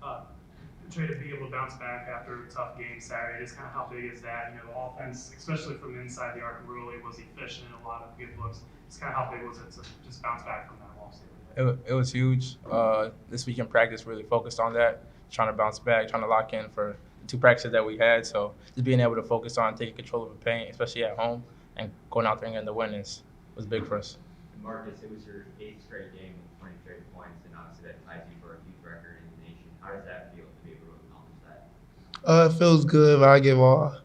Uh, Trey, to be able to bounce back after a tough game Saturday, just kind of how big is that? You know, the offense, especially from inside the arc, really was efficient. A lot of good looks. Just kind of how big was it to just bounce back from that loss the other day? It was huge. This week in practice really focused on that, trying to bounce back, trying to lock in for the two practices that we had. So just being able to focus on taking control of the paint, especially at home, and going out there and getting the win was big for us. And Marcus, it was your eighth straight game with 20 straight points, and obviously that ties you for a huge record in the nation. How does that feel to be able to accomplish that? It feels good, but I give all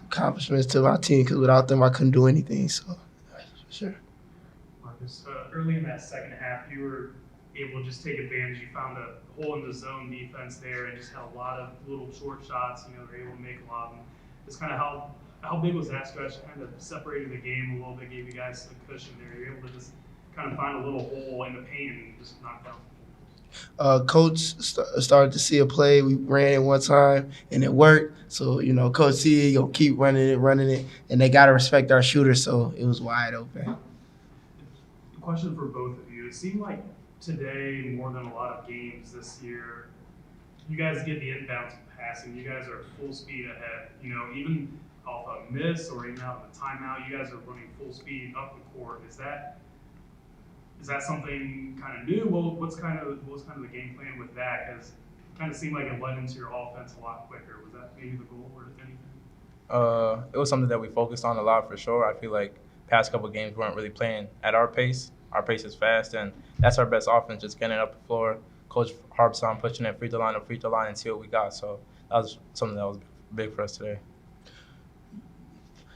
accomplishments to my team because without them, I couldn't do anything. So, for sure. Marcus, early in that second half, you were able to just take advantage. You found a hole in the zone defense there and just had a lot of little short shots. You know, they were able to make a lot of them. Just kind of how big was that stretch? Kind of separating the game a little bit, gave you guys some cushion there. You're able to just kind of find a little hole in the paint and just knock down. Coach started to see a play. We ran it one time and it worked. So, Coach see it, you'll keep running it, and they got to respect our shooter. So it was wide open. Question for both of you. It seemed like today, more than a lot of games this year, you guys get the inbounds passing. You guys are full speed ahead. You know, even off a miss or even out of a timeout, you guys are running full speed up the court. Is that something kind of new? Well, what's kind of the game plan with that? Because it kind of seemed like it led into your offense a lot quicker. Was that maybe the goal or anything? It was something that we focused on a lot for sure. I feel like past couple of games we weren't really playing at our pace. Our pace is fast, and that's our best offense, just getting it up the floor. Coach harps on pushing it free throw line, and see what we got. So that was something that was big for us today.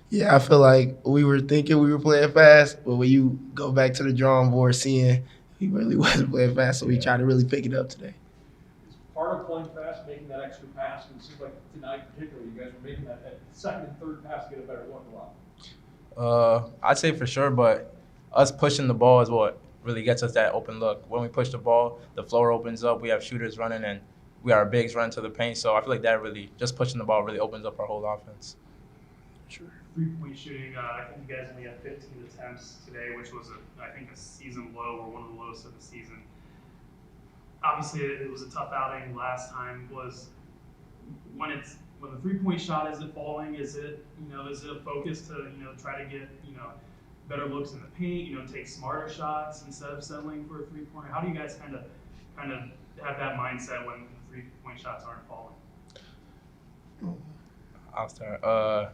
Yeah, I feel like we were thinking we were playing fast, but when you go back to the drawing board, seeing we really wasn't playing fast, so we tried to really pick it up today. Is part of playing fast making that extra pass? And it seems like tonight, particularly, you guys were making that second and third pass to get a better look a lot. I'd say for sure, but us pushing the ball is what really gets us that open look. When we push the ball, the floor opens up. We have shooters running, and we have our bigs running to the paint. So I feel like that really, just pushing the ball really opens up our whole offense. Sure. 3-point shooting, I think you guys only had 15 attempts today, which was, I think, a season low or one of the lowest of the season. Obviously, it was a tough outing last time. Was when the 3-point shot isn't falling, is it a focus to try to get better looks in the paint, take smarter shots instead of settling for a 3-pointer? How do you guys kind of have that mindset when 3-point shots aren't falling? I'll start.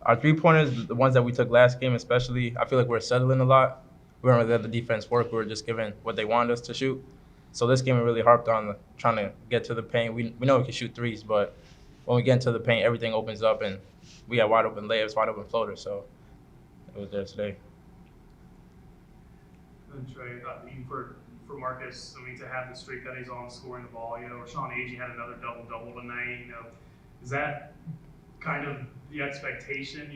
Our 3-pointers, the ones that we took last game especially, I feel like we're settling a lot. We weren't really let the defense work. We were just giving what they wanted us to shoot. So this game we really harped on trying to get to the paint. We know we can shoot threes, but when we get into the paint, everything opens up, and we got wide open layups, wide open floaters. So it was there today. And Trey, even for Marcus, I mean, to have the streak that he's on scoring the ball, Rashawn Agee had another double-double tonight. Is that kind of the expectation?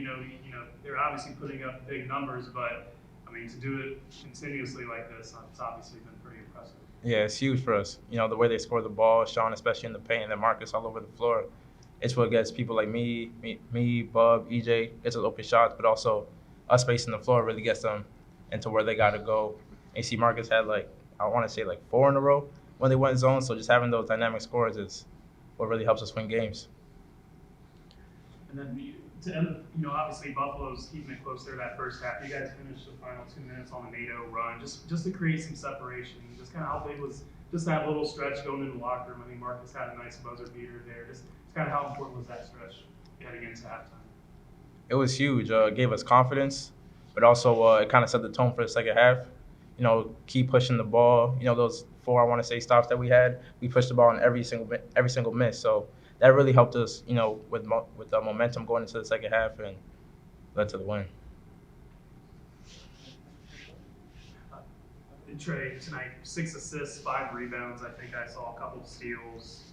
They're obviously putting up big numbers, but I mean, to do it continuously like this, it's obviously been pretty impressive. Yeah, it's huge for us. The way they score the ball, Sean, especially in the paint, and then Marcus all over the floor. It's what gets people like me, Bub, EJ, gets us open shots, but also us spacing the floor really gets them into where they got to go. And you see Marcus had I want to say 4 in a row when they went zone. So just having those dynamic scores is what really helps us win games. And then to end, obviously Buffalo's keeping it close there that first half. You guys finished the final 2 minutes on the NATO run, just to create some separation. Just kind of how big was just that little stretch going into the locker room? I think Marcus had a nice buzzer beater there. Just kind of how important was that stretch heading into halftime? It was huge. It gave us confidence, but also it kind of set the tone for the second half. Keep pushing the ball. Those 4, I want to say, stops that we had, we pushed the ball in every single miss. So that really helped us, with the momentum going into the second half and led to the win. Trey, tonight, 6 assists, 5 rebounds. I think I saw a couple of steals.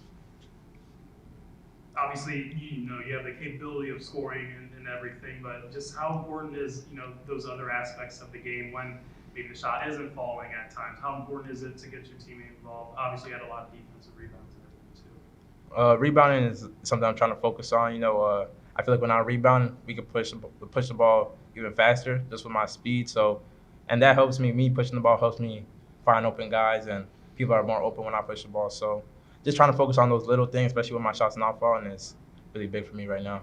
Obviously, you have the capability of scoring and everything, but just how important is, those other aspects of the game when maybe the shot isn't falling at times? How important is it to get your teammate involved? Obviously, you had a lot of defensive rebounds and everything too. Rebounding is something I'm trying to focus on. I feel like when I rebound, we can push the ball even faster just with my speed. So, and that helps me. Me pushing the ball helps me find open guys, and people are more open when I push the ball. So just trying to focus on those little things, especially when my shots not falling, is really big for me right now.